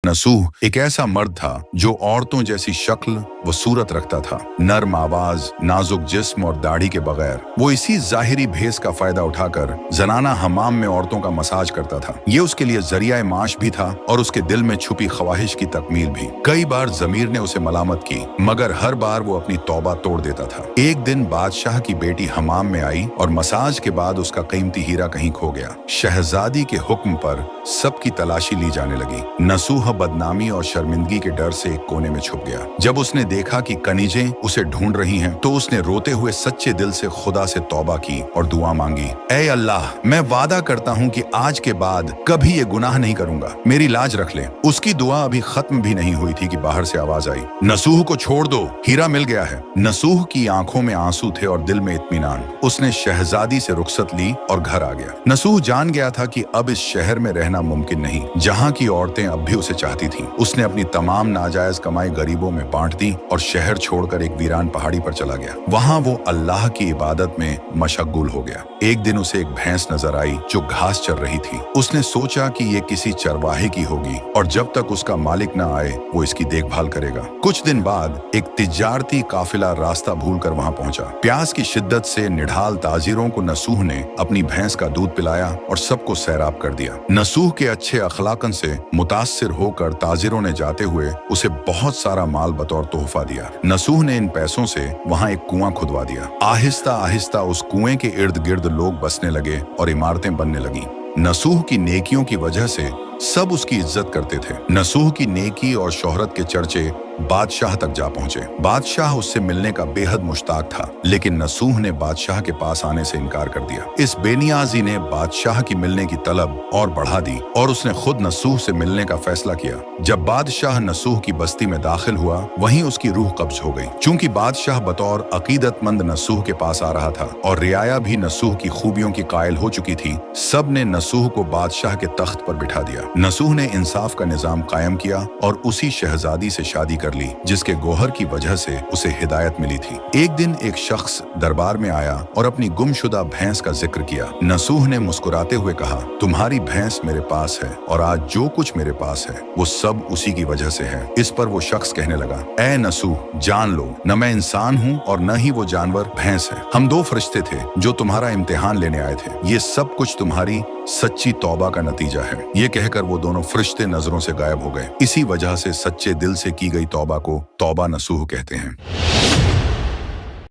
नसूह एक ऐसा मर्द था जो औरतों जैसी शक्ल व सूरत रखता था। नर्म आवाज, नाजुक जिस्म और दाढ़ी के बगैर वो इसी जाहिरी भेस का फायदा उठाकर जनाना हमाम में औरतों का मसाज करता था। ये उसके लिए जरिया माश भी था और उसके दिल में छुपी ख्वाहिश की तकमील भी। कई बार जमीर ने उसे मलामत की, मगर हर बार वो अपनी तौबा तोड़ देता था। एक दिन बादशाह की बेटी हमाम में आई और मसाज के बाद उसका कीमती हीरा कहीं खो गया। शहजादी के हुक्म पर सबकी तलाशी ली जाने लगी। नसूह बदनामी और शर्मिंदगी के डर से एक कोने में छुप गया। जब उसने देखा कि कनीजें उसे ढूंढ रही हैं, तो उसने रोते हुए सच्चे दिल से खुदा से तौबा की और दुआ मांगी, ऐ अल्लाह, मैं वादा करता हूँ कि आज के बाद कभी ये गुनाह नहीं करूंगा, मेरी लाज रख ले। उसकी दुआ अभी खत्म भी नहीं हुई थी कि बाहर से आवाज आई, नसूह को छोड़ दो, हीरा मिल गया है। नसूह की आंखों में आंसू थे और दिल में इत्मीनान। उसने शहजादी से रुखसत ली और घर आ गया। नसूह जान गया था कि अब इस शहर में रहना मुमकिन नहीं, जहाँ की औरतें अब भी उसे चाहती थीं। उसने अपनी तमाम नाजायज कमाई गरीबों में बांट दी और शहर छोड़कर एक वीरान पहाड़ी पर चला गया। वहां वो अल्लाह की इबादत में मशगूल हो गया। एक दिन उसे एक भैंस नजर आई जो घास चर रही थी। उसने सोचा कि ये किसी चरवाहे की होगी और जब तक उसका मालिक न आए वो इसकी देखभाल करेगा। कुछ दिन बाद एक तिजारती काफिला रास्ता भूलकर वहां पहुंचा। प्यास की शिद्दत से निढाल ताजिरों को नसूह ने अपनी भैंस का दूध पिलाया और सबको सैराब कर दिया। नसूह के अच्छे अखलाकन से मुतासिर होकर ताजिरों ने जाते हुए उसे बहुत सारा माल बतौर तोहफा दिया। नसूह ने इन पैसों से वहां एक कुआं खुदवा दिया। आहिस्ता आहिस्ता उस कुएं के इर्द गिर्द लोग बसने लगे और इमारतें बनने लगीं। नसूह की नेकियों की वजह से सब उसकी इज्जत करते थे। नसूह की नेकी और शोहरत के चर्चे बादशाह तक जा पहुंचे। बादशाह उससे मिलने का बेहद मुश्ताक था, लेकिन नसूह ने बादशाह के पास आने से इनकार कर दिया। इस बेनियाजी ने बादशाह की मिलने की तलब और बढ़ा दी और उसने खुद नसूह से मिलने का फैसला किया। जब बादशाह नसूह की बस्ती में दाखिल हुआ, वहीं उसकी रूह कब्ज हो गई। चूंकि बादशाह बतौर अकीदतमंद नसूह के पास आ रहा था और रियाया भी नसूह की खूबियों की कायल हो चुकी थी, सब ने नसूह को बादशाह के तख्त पर बिठा दिया। नसूह ने इंसाफ का निजाम कायम किया और उसी शहजादी से शादी कर ली जिसके गोहर की वजह से उसे हिदायत मिली थी। एक दिन एक शख्स दरबार में आया और अपनी गुमशुदा भैंस का जिक्र किया। नसूह ने मुस्कुराते हुए कहा, तुम्हारी भैंस मेरे पास है और आज जो कुछ मेरे पास है वो सब उसी की वजह से है। इस पर वो शख्स कहने लगा, ऐ नसूह, जान लो, न मैं इंसान हूँ और न ही वो जानवर भैंस है। हम दो फरिश्ते थे जो तुम्हारा इम्तिहान लेने आए थे। ये सब कुछ तुम्हारी सच्ची तौबा का नतीजा है। ये कहकर वो दोनों फरिश्ते नजरों से गायब हो गए। इसी वजह से सच्चे दिल से की गई तौबा को तौबा नसूह कहते हैं।